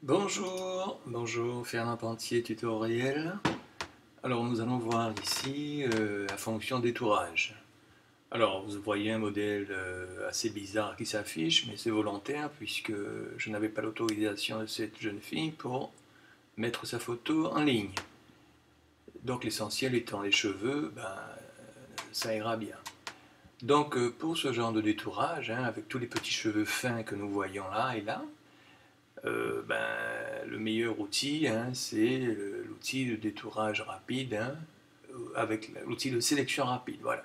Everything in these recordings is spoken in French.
Bonjour Fernand Pentier tutoriel. Alors nous allons voir ici la fonction détourage. Alors vous voyez un modèle assez bizarre qui s'affiche, mais c'est volontaire puisque je n'avais pas l'autorisation de cette jeune fille pour mettre sa photo en ligne. Donc l'essentiel étant les cheveux, ça ira bien. Donc pour ce genre de détourage, avec tous les petits cheveux fins que nous voyons là et là, le meilleur outil, c'est l'outil de détourage rapide, avec l'outil de sélection rapide. Voilà.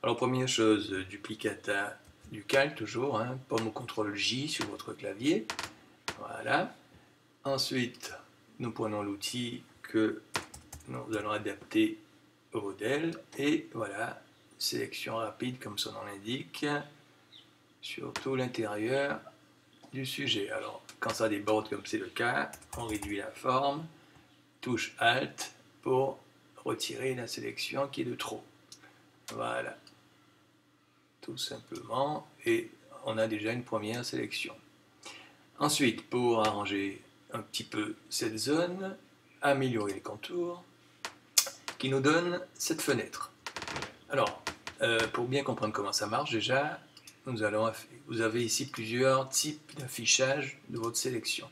Alors première chose, duplicata du calque toujours, pomme ou CTRL J sur votre clavier. Voilà. Ensuite, nous prenons l'outil que nous allons adapter au modèle et voilà, sélection rapide comme son nom l'indique sur tout l'intérieur du sujet. Alors, quand ça déborde comme c'est le cas, on réduit la forme, touche Alt pour retirer la sélection qui est de trop. Voilà, tout simplement, et on a déjà une première sélection. Ensuite, pour arranger un petit peu cette zone, améliorer les contours, qui nous donne cette fenêtre. Alors, pour bien comprendre comment ça marche, déjà, vous avez ici plusieurs types d'affichage de votre sélection.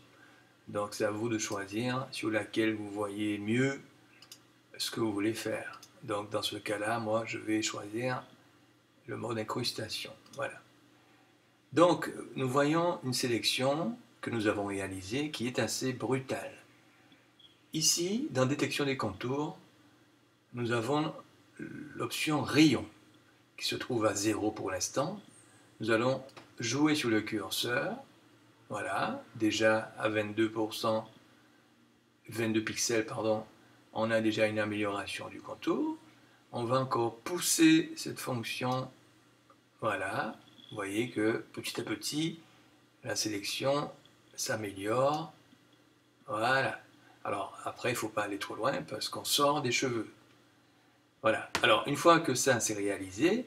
Donc c'est à vous de choisir sur laquelle vous voyez mieux ce que vous voulez faire. Donc dans ce cas-là, moi je vais choisir le mode incrustation. Voilà. Donc nous voyons une sélection que nous avons réalisée qui est assez brutale. Ici, dans détection des contours, nous avons l'option rayon qui se trouve à 0 pour l'instant. Nous allons jouer sur le curseur, voilà, déjà à 22%, 22 pixels, pardon, on a déjà une amélioration du contour. On va encore pousser cette fonction, voilà, vous voyez que petit à petit, la sélection s'améliore, voilà. Alors après, il ne faut pas aller trop loin parce qu'on sort des cheveux. Voilà, alors une fois que ça s'est réalisé,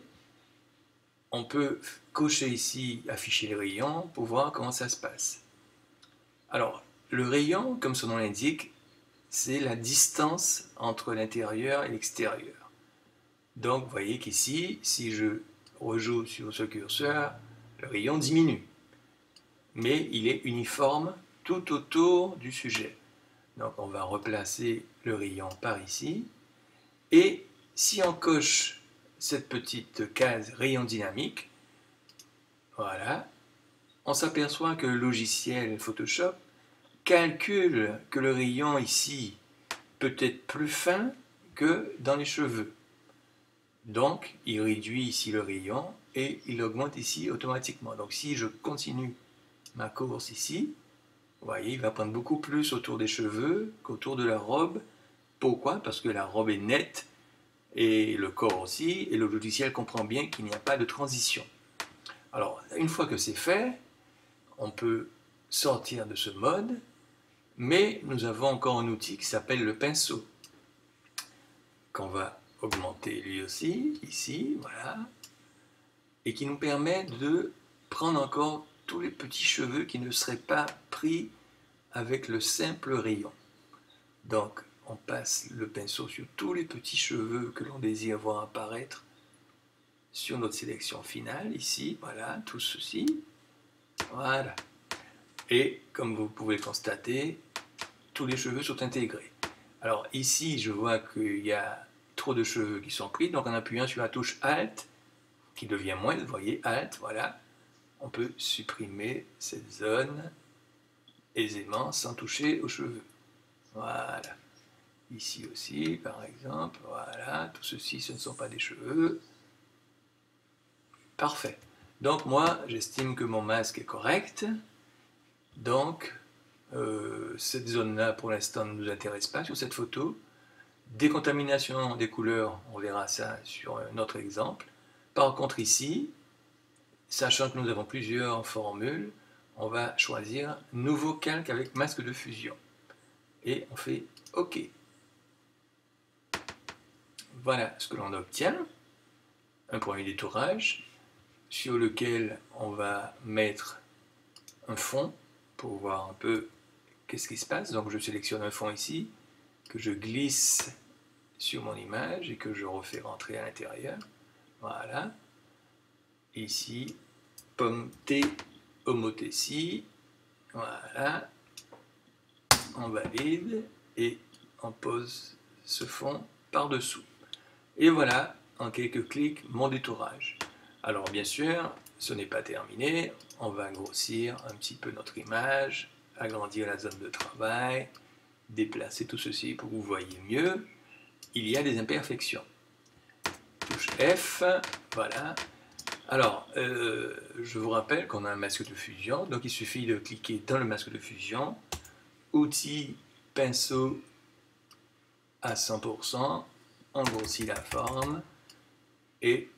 on peut cocher ici, afficher le rayon pour voir comment ça se passe. Alors, le rayon, comme son nom l'indique, c'est la distance entre l'intérieur et l'extérieur. Donc, vous voyez qu'ici, si je rejoue sur ce curseur, le rayon diminue. Mais il est uniforme tout autour du sujet. Donc, on va replacer le rayon par ici. Et si on coche cette petite case rayon dynamique, voilà, on s'aperçoit que le logiciel Photoshop calcule que le rayon ici peut être plus fin que dans les cheveux. Donc, il réduit ici le rayon et il augmente ici automatiquement. Donc, si je continue ma course ici, vous voyez, il va prendre beaucoup plus autour des cheveux qu'autour de la robe. Pourquoi? Parce que la robe est nette et le corps aussi, et le logiciel comprend bien qu'il n'y a pas de transition. Alors, une fois que c'est fait, on peut sortir de ce mode, mais nous avons encore un outil qui s'appelle le pinceau, qu'on va augmenter lui aussi, ici, voilà, et qui nous permet de prendre encore tous les petits cheveux qui ne seraient pas pris avec le simple rayon. Donc, on passe le pinceau sur tous les petits cheveux que l'on désire voir apparaître sur notre sélection finale, ici, voilà, tout ceci, voilà. Et comme vous pouvez le constater, tous les cheveux sont intégrés. Alors ici, je vois qu'il y a trop de cheveux qui sont pris, donc en appuyant sur la touche Alt, qui devient moins, vous voyez, Alt, voilà, on peut supprimer cette zone aisément sans toucher aux cheveux. Voilà. Ici aussi, par exemple, voilà, tout ceci, ce ne sont pas des cheveux. Parfait. Donc moi, j'estime que mon masque est correct. Donc, cette zone-là, pour l'instant, ne nous intéresse pas sur cette photo. Décontamination des couleurs, on verra ça sur un autre exemple. Par contre ici, sachant que nous avons plusieurs formules, on va choisir Nouveau calque avec masque de fusion. Et on fait OK. Voilà ce que l'on obtient. Un premier détourage sur lequel on va mettre un fond pour voir un peu qu'est-ce qui se passe? Donc je sélectionne un fond ici, que je glisse sur mon image et que je refais rentrer à l'intérieur. Voilà. Ici, pomme T, homothétie. Voilà. On valide et on pose ce fond par-dessous. Et voilà, en quelques clics, mon détourage. Alors bien sûr, ce n'est pas terminé. On va grossir un petit peu notre image, agrandir la zone de travail, déplacer tout ceci pour que vous voyez mieux. Il y a des imperfections. Touche F, voilà. Alors, je vous rappelle qu'on a un masque de fusion, donc il suffit de cliquer dans le masque de fusion, outils, pinceau à 100%, on grossit la forme et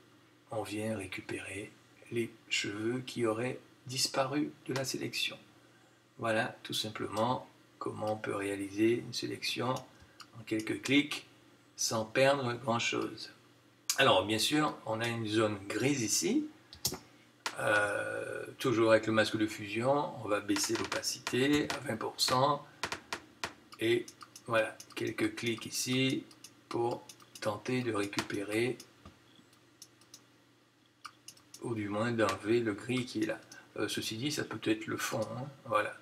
on vient récupérer les cheveux qui auraient disparu de la sélection. Voilà tout simplement comment on peut réaliser une sélection en quelques clics sans perdre grand chose. Alors bien sûr, on a une zone grise ici. Toujours avec le masque de fusion, on va baisser l'opacité à 20% et voilà, quelques clics ici pour tenter de récupérer ou du moins d'enlever le gris qui est là. Ceci dit, ça peut être le fond, hein, voilà.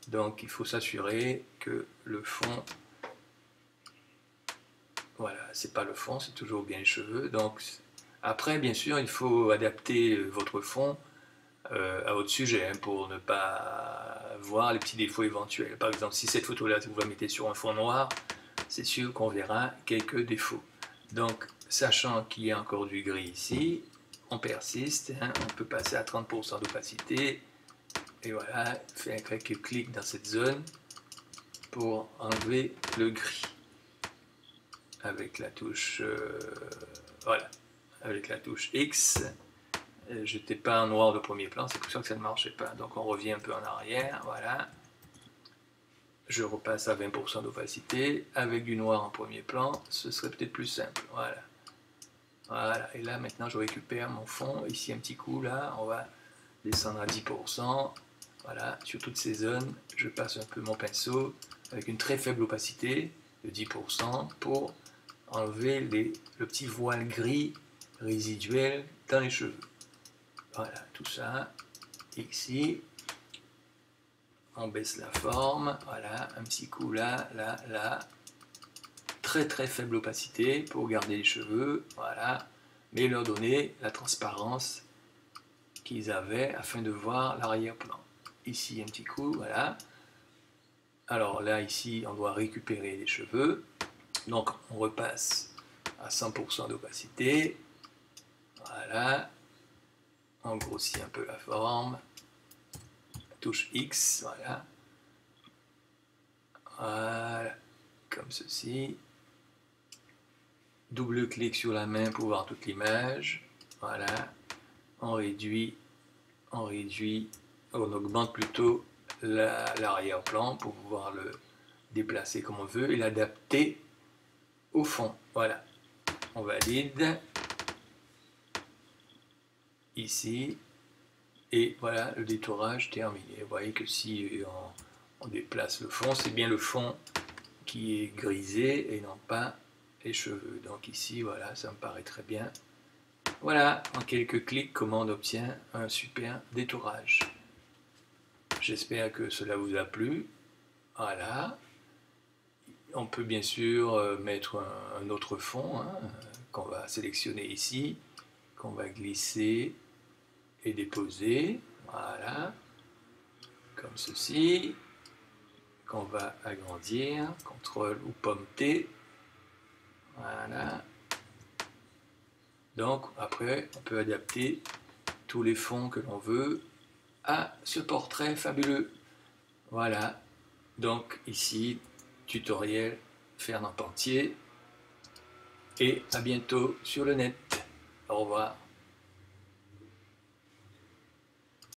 Donc il faut s'assurer que le fond, voilà, c'est pas le fond, c'est toujours bien les cheveux. Donc après, bien sûr, il faut adapter votre fond à votre sujet hein, pour ne pas voir les petits défauts éventuels. Par exemple, si cette photo-là, vous la mettez sur un fond noir, c'est sûr qu'on verra quelques défauts. Donc, sachant qu'il y a encore du gris ici, on persiste, hein, on peut passer à 30% d'opacité, et voilà, faire quelques clics dans cette zone pour enlever le gris. Avec la touche, voilà, avec la touche X, je n'étais pas en noir de premier plan, c'est pour ça que ça ne marchait pas. Donc on revient un peu en arrière, voilà. Je repasse à 20% d'opacité, avec du noir en premier plan, ce serait peut-être plus simple, voilà. Voilà, et là maintenant je récupère mon fond, ici un petit coup, là, on va descendre à 10%, voilà, sur toutes ces zones, je passe un peu mon pinceau, avec une très faible opacité, de 10%, pour enlever le petit voile gris résiduel dans les cheveux. Voilà, tout ça, ici, on baisse la forme, voilà, un petit coup là, là, là, très très faible opacité pour garder les cheveux, voilà, mais leur donner la transparence qu'ils avaient afin de voir l'arrière-plan. Ici un petit coup, voilà. Alors là, ici, on doit récupérer les cheveux, donc on repasse à 100% d'opacité, voilà, on grossit un peu la forme, touche X, voilà, voilà, comme ceci. Double clic sur la main pour voir toute l'image. Voilà. On réduit, on augmente plutôt l'arrière-plan pour pouvoir le déplacer comme on veut et l'adapter au fond. Voilà. On valide. Ici. Et voilà, le détourage terminé. Vous voyez que si on déplace le fond, c'est bien le fond qui est grisé et non pas les cheveux. Donc ici, voilà, ça me paraît très bien. Voilà, en quelques clics, comment on obtient un super détourage. J'espère que cela vous a plu. Voilà. On peut bien sûr mettre un autre fond hein, qu'on va sélectionner ici, qu'on va glisser et déposer. Voilà. Comme ceci. Qu'on va agrandir. CTRL ou pomme T. Voilà. Donc après, on peut adapter tous les fonds que l'on veut à ce portrait fabuleux. Voilà. Donc ici, tutoriel Fernand Pentier. Et à bientôt sur le net. Au revoir.